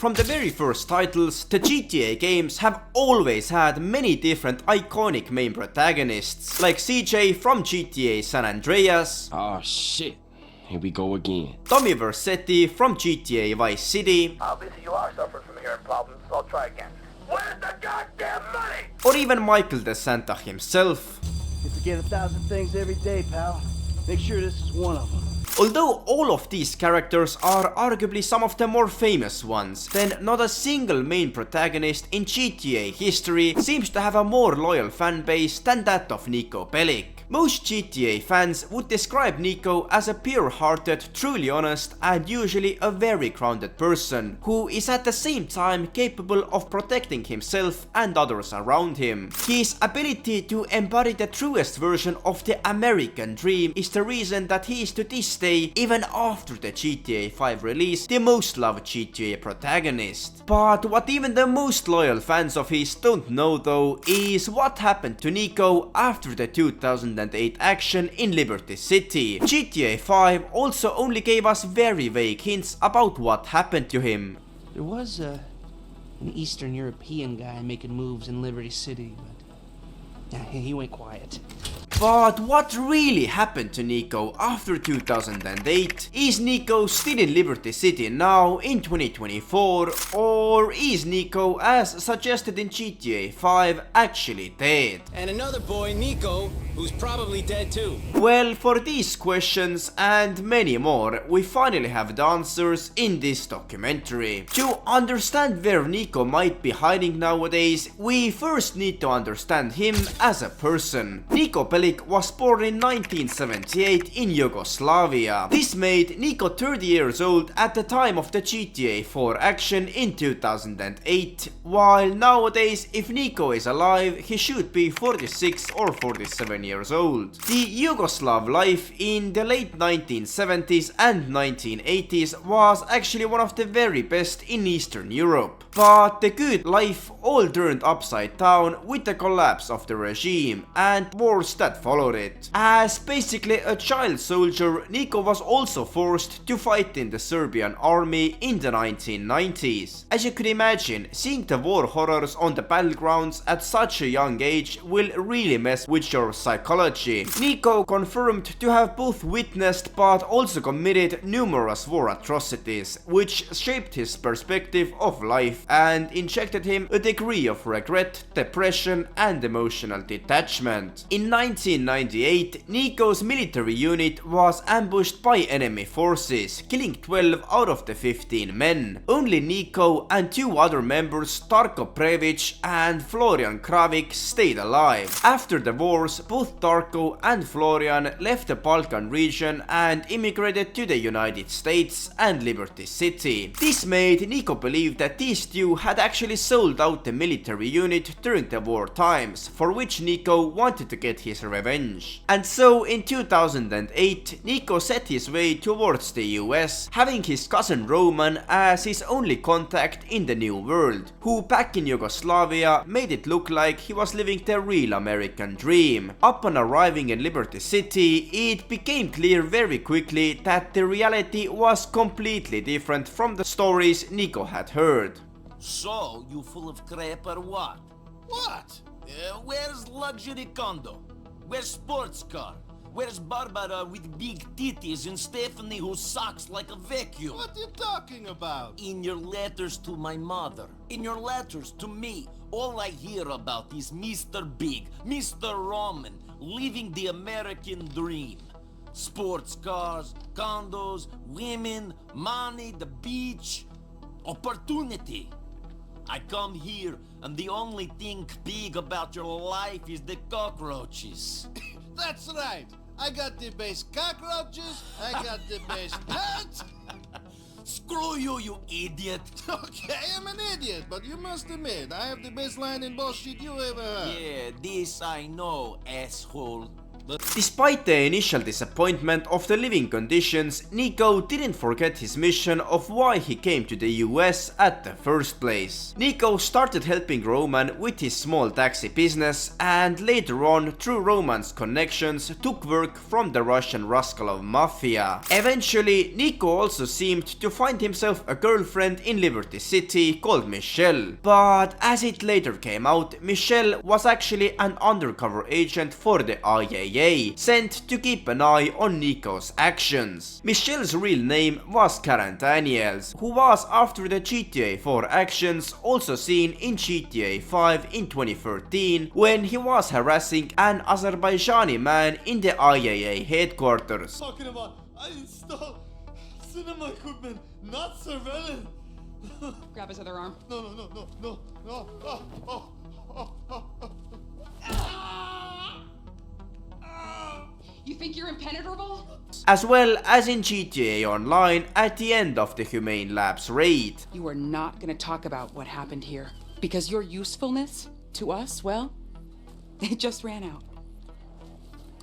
from the very first titles, the GTA games have always had many different iconic main protagonists, like CJ from GTA San Andreas. Oh shit, here we go again. Tommy Vercetti from GTA Vice City. Obviously you are suffering from hearing problems, so I'll try again. Where's the goddamn money? Or even Michael DeSanta himself. You forget 1,000 things every day, pal. Make sure this is one of them. Although all of these characters are arguably some of the more famous ones, then not a single main protagonist in GTA history seems to have a more loyal fanbase than that of Niko Bellic. Most GTA fans would describe Niko as a pure-hearted, truly honest and usually a very grounded person, who is at the same time capable of protecting himself and others around him. His ability to embody the truest version of the American dream is the reason that he is to this day, even after the GTA 5 release, the most loved GTA protagonist. But what even the most loyal fans of his don't know though is what happened to Niko after the 2008 action in Liberty City. GTA 5 also only gave us very vague hints about what happened to him. There was an Eastern European guy making moves in Liberty City, but he went quiet. But what really happened to Niko after 2008? Is Niko still in Liberty City now in 2024? Or is Niko, as suggested in GTA 5, actually dead? And another boy, Niko, who's probably dead too. Well, for these questions and many more, we finally have the answers in this documentary. To understand where Niko might be hiding nowadays, we first need to understand him as a person. Niko Bellic was born in 1978 in Yugoslavia. This made Niko 30 years old at the time of the GTA 4 action in 2008, while nowadays if Niko is alive he should be 46 or 47 years old. The Yugoslav life in the late 1970s and 1980s was actually one of the very best in Eastern Europe. But the good life all turned upside down with the collapse of the regime and wars that followed it. As basically a child soldier, Niko was also forced to fight in the Serbian army in the 1990s. As you could imagine, seeing the war horrors on the battlegrounds at such a young age will really mess with your psychology. Niko confirmed to have both witnessed but also committed numerous war atrocities, which shaped his perspective of life and injected him a degree of regret, depression and emotional detachment. In 1998, Niko's military unit was ambushed by enemy forces, killing 12 out of the 15 men. Only Niko and two other members, Darko Previc and Florian Kravik, stayed alive. After the wars, both Darko and Florian left the Balkan region and immigrated to the United States and Liberty City. This made Niko believe that these two had actually sold out the military unit during the war times, for which Niko wanted to get his revenge. And so in 2008, Niko set his way towards the US, having his cousin Roman as his only contact in the new world, who back in Yugoslavia made it look like he was living the real American dream. Upon arriving in Liberty City, it became clear very quickly that the reality was completely different from the stories Niko had heard. So, you full of crap or what? What? Where's luxury condo? Where's sports car? Where's Barbara with big titties and Stephanie who sucks like a vacuum? What are you talking about? In your letters to my mother, in your letters to me, all I hear about is Mr. Big, Mr. Roman, living the American dream. Sports cars, condos, women, money, the beach, opportunity. I come here and the only thing big about your life is the cockroaches. That's right. I got the best cockroaches, I got the best pets. Screw you, you idiot. Okay, I'm an idiot, but you must admit, I have the best line in bullshit you ever heard. Yeah, this I know, asshole. Despite the initial disappointment of the living conditions, Niko didn't forget his mission of why he came to the US at the first place. Niko started helping Roman with his small taxi business and later on, through Roman's connections, took work from the Russian Raskolov Mafia. Eventually, Niko also seemed to find himself a girlfriend in Liberty City called Michelle. But as it later came out, Michelle was actually an undercover agent for the IAA, sent to keep an eye on Niko's actions. Michelle's real name was Karen Daniels, who was, after the GTA 4 actions, also seen in GTA 5 in 2013 when he was harassing an Azerbaijani man in the IAA headquarters. Talking about, I installed cinema equipment, not surveillance. Grab his other arm. No. You think you're impenetrable? As well as in GTA Online at the end of the Humane Labs raid. You are not gonna talk about what happened here. Because your usefulness to us, well, it just ran out.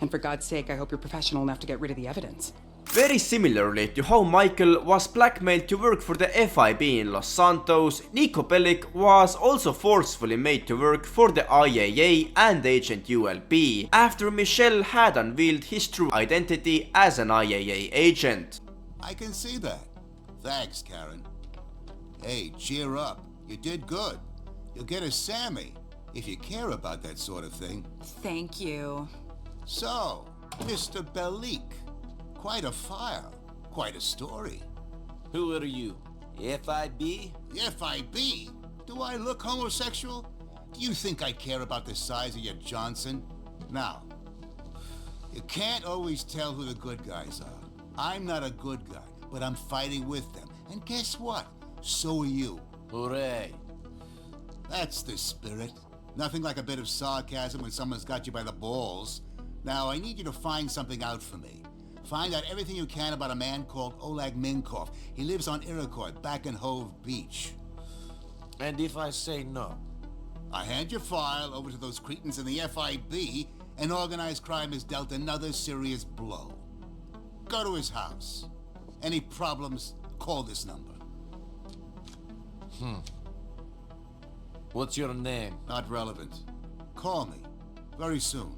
And for God's sake, I hope you're professional enough to get rid of the evidence. Very similarly to how Michael was blackmailed to work for the FIB in Los Santos, Niko Bellic was also forcefully made to work for the IAA and Agent ULP, after Michelle had unveiled his true identity as an IAA agent. I can see that. Thanks, Karen. Hey, cheer up. You did good. You'll get a Sammy, if you care about that sort of thing. Thank you. So, Mr. Bellic. Quite a file. Quite a story. Who are you? FIB? FIB? Do I look homosexual? Do you think I care about the size of your Johnson? Now, you can't always tell who the good guys are. I'm not a good guy, but I'm fighting with them. And guess what? So are you. Hooray. That's the spirit. Nothing like a bit of sarcasm when someone's got you by the balls. Now, I need you to find something out for me. Find out everything you can about a man called Oleg Minkov. He lives on Iroquois, back in Hove Beach. And if I say no? I hand your file over to those cretins in the FIB, and organized crime has dealt another serious blow. Go to his house. Any problems, call this number. What's your name? Not relevant. Call me. Very soon.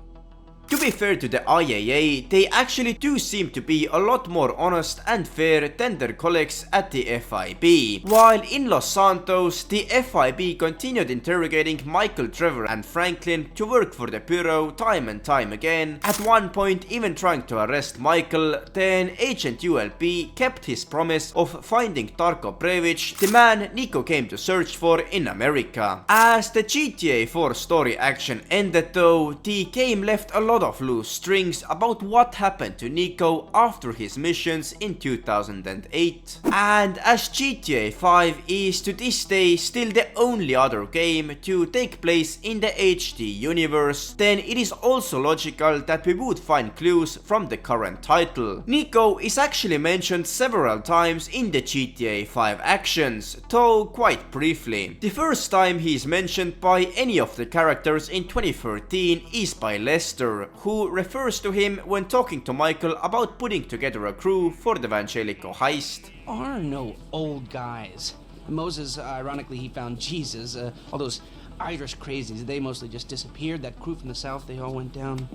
To be fair to the IAA, they actually do seem to be a lot more honest and fair than their colleagues at the FIB. While in Los Santos, the FIB continued interrogating Michael, Trevor and Franklin to work for the Bureau time and time again, at one point even trying to arrest Michael. Then Agent ULP kept his promise of finding Darko Breivich, the man Niko came to search for in America. As the GTA 4 story action ended though, the game left a lot of loose strings about what happened to Niko after his missions in 2008. And as GTA 5 is to this day still the only other game to take place in the HD universe, then it is also logical that we would find clues from the current title. Niko is actually mentioned several times in the GTA 5 actions, though quite briefly. The first time he is mentioned by any of the characters in 2013 is by Lester, who refers to him when talking to Michael about putting together a crew for the Vangelico heist. Are no old guys. Moses, ironically, he found Jesus. All those Irish crazies, they mostly just disappeared. That crew from the south, they all went down.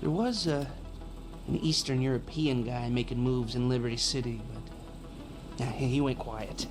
There was an Eastern European guy making moves in Liberty City, but he went quiet.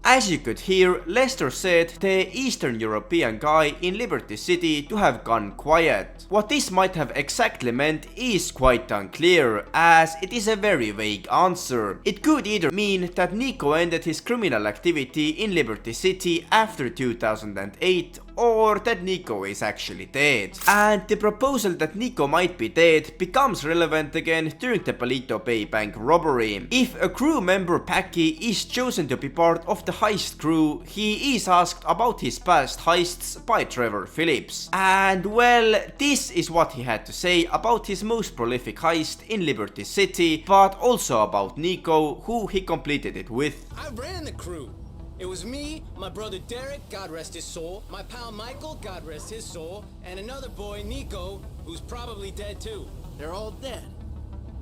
As you could hear, Lester said the Eastern European guy in Liberty City to have gone quiet. What this might have exactly meant is quite unclear, as it is a very vague answer. It could either mean that Niko ended his criminal activity in Liberty City after 2008, or that Niko is actually dead. And the proposal that Niko might be dead becomes relevant again during the Palito Bay bank robbery. If a crew member Paki is chosen to be part of the heist crew, he is asked about his past heists by Trevor Phillips. And well, this is what he had to say about his most prolific heist in Liberty City, but also about Niko, who he completed it with. I ran the crew. It was me, my brother Derek, God rest his soul, my pal Michael, God rest his soul, and another boy, Niko, who's probably dead too. They're all dead.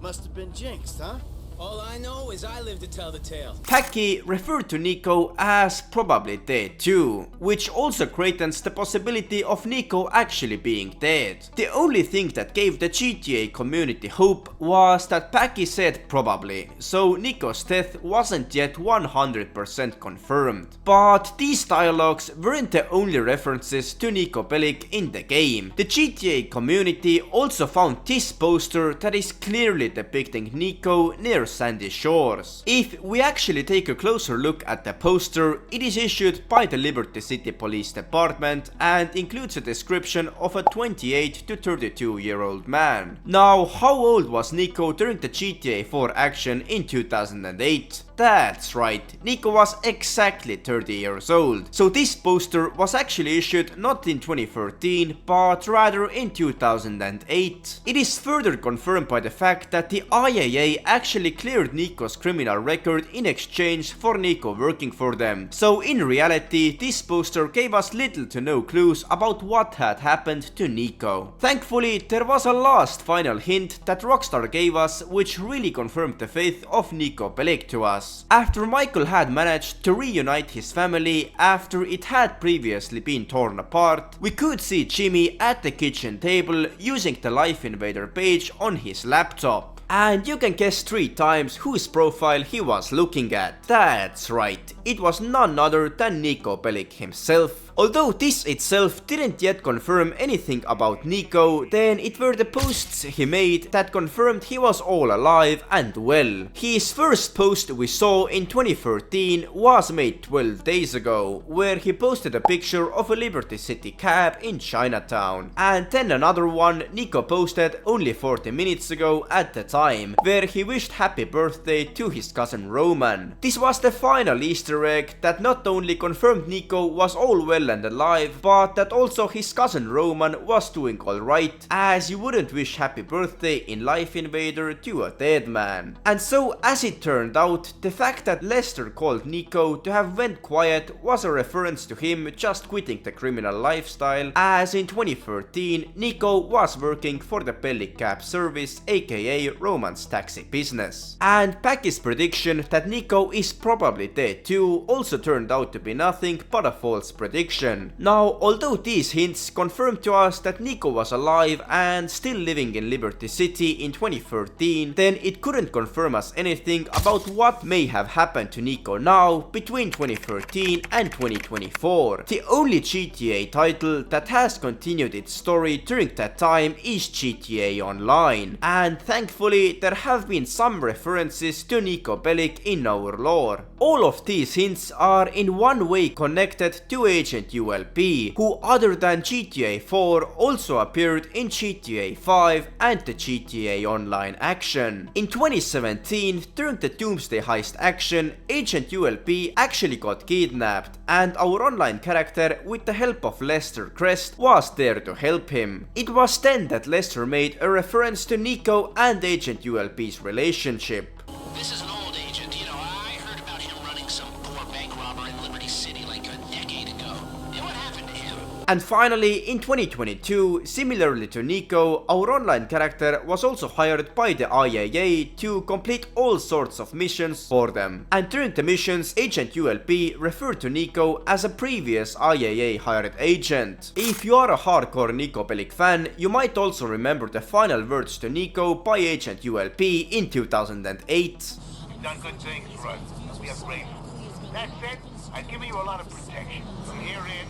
Must have been jinxed, huh? All I know is I live to tell the tale. Packy referred to Niko as probably dead too, which also greatens the possibility of Niko actually being dead. The only thing that gave the GTA community hope was that Packy said probably, so Niko's death wasn't yet 100% confirmed. But these dialogues weren't the only references to Niko Bellic in the game. The GTA community also found this poster that is clearly depicting Niko near sandy shores. If we actually take a closer look at the poster, it is issued by the Liberty City Police Department and includes a description of a 28 to 32-year-old man. Now, how old was Niko during the GTA 4 action in 2008? That's right, Niko was exactly 30 years old. So this poster was actually issued not in 2013, but rather in 2008. It is further confirmed by the fact that the IAA actually cleared Niko's criminal record in exchange for Niko working for them. So in reality, this poster gave us little to no clues about what had happened to Niko. Thankfully, there was a last final hint that Rockstar gave us, which really confirmed the faith of Niko Bellic to us. After Michael had managed to reunite his family after it had previously been torn apart, we could see Jimmy at the kitchen table using the Life Invader page on his laptop. And you can guess 3 times whose profile he was looking at. That's right, it was none other than Niko Bellic himself. Although this itself didn't yet confirm anything about Niko, then it were the posts he made that confirmed he was all alive and well. His first post we saw in 2013 was made 12 days ago, where he posted a picture of a Liberty City cab in Chinatown. And then another one Niko posted only 40 minutes ago at the time, where he wished happy birthday to his cousin Roman. This was the final Easter egg that not only confirmed Niko was all well and alive, but that also his cousin Roman was doing alright, as you wouldn't wish happy birthday in Life Invader to a dead man. And so, as it turned out, the fact that Lester called Niko to have went quiet was a reference to him just quitting the criminal lifestyle, as in 2013 Niko was working for the Bellic cab service, aka Roman's taxi business. And Packy's prediction that Niko is probably dead too also turned out to be nothing but a false prediction. Now, although these hints confirmed to us that Niko was alive and still living in Liberty City in 2013, then it couldn't confirm us anything about what may have happened to Niko now between 2013 and 2024. The only GTA title that has continued its story during that time is GTA Online, and thankfully there have been some references to Niko Bellic in our lore. All of these hints are in one way connected to Agent ULP, who other than GTA 4 also appeared in GTA 5 and the GTA Online action. In 2017, during the Doomsday Heist action, Agent ULP actually got kidnapped, and our online character, with the help of Lester Crest, was there to help him. It was then that Lester made a reference to Niko and Agent ULP's relationship. This is an old agent, you know, I heard about him running some poor bank robber in Liberty City like a decade ago. And what happened to him? And finally, in 2022, similarly to Niko, our online character was also hired by the IAA to complete all sorts of missions for them. And during the missions, Agent ULP referred to Niko as a previous IAA hired agent. If you are a hardcore Niko Bellic fan, you might also remember the final words to Niko by Agent ULP in 2008. You've done good things for us. We are grateful. That said, I've given you a lot of protection. From here in,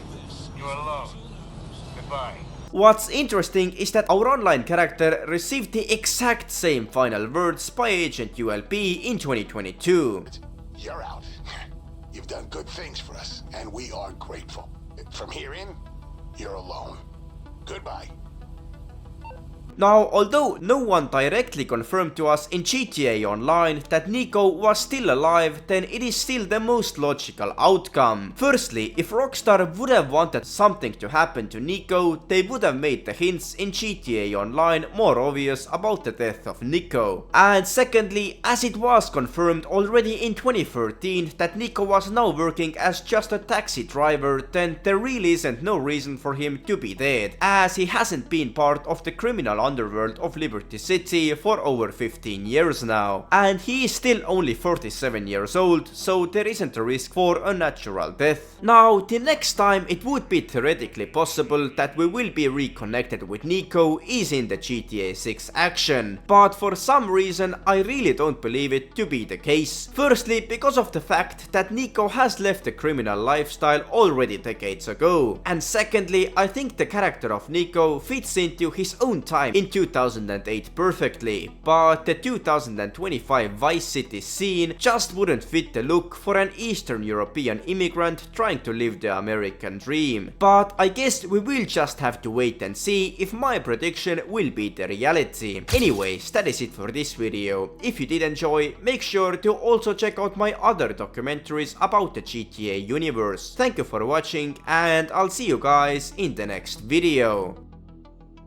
you're alone. Goodbye. What's interesting is that our online character received the exact same final words by Agent ULP in 2022. You're out. You've done good things for us, and we are grateful. From here in, you're alone. Goodbye. Now, although no one directly confirmed to us in GTA Online that Niko was still alive, then it is still the most logical outcome. Firstly, if Rockstar would have wanted something to happen to Niko, they would have made the hints in GTA Online more obvious about the death of Niko. And secondly, as it was confirmed already in 2013 that Niko was now working as just a taxi driver, then there really isn't no reason for him to be dead, as he hasn't been part of the criminal underworld of Liberty City for over 15 years now. And he is still only 47 years old, so there isn't a risk for a natural death. Now, the next time it would be theoretically possible that we will be reconnected with Niko is in the GTA 6 action, but for some reason I really don't believe it to be the case. Firstly, because of the fact that Niko has left the criminal lifestyle already decades ago, and secondly, I think the character of Niko fits into his own time in 2008 perfectly, but the 2025 Vice City scene just wouldn't fit the look for an Eastern European immigrant trying to live the American dream. But I guess we will just have to wait and see if my prediction will be the reality. Anyways, that is it for this video. If you did enjoy, make sure to also check out my other documentaries about the GTA universe. Thank you for watching, and I'll see you guys in the next video.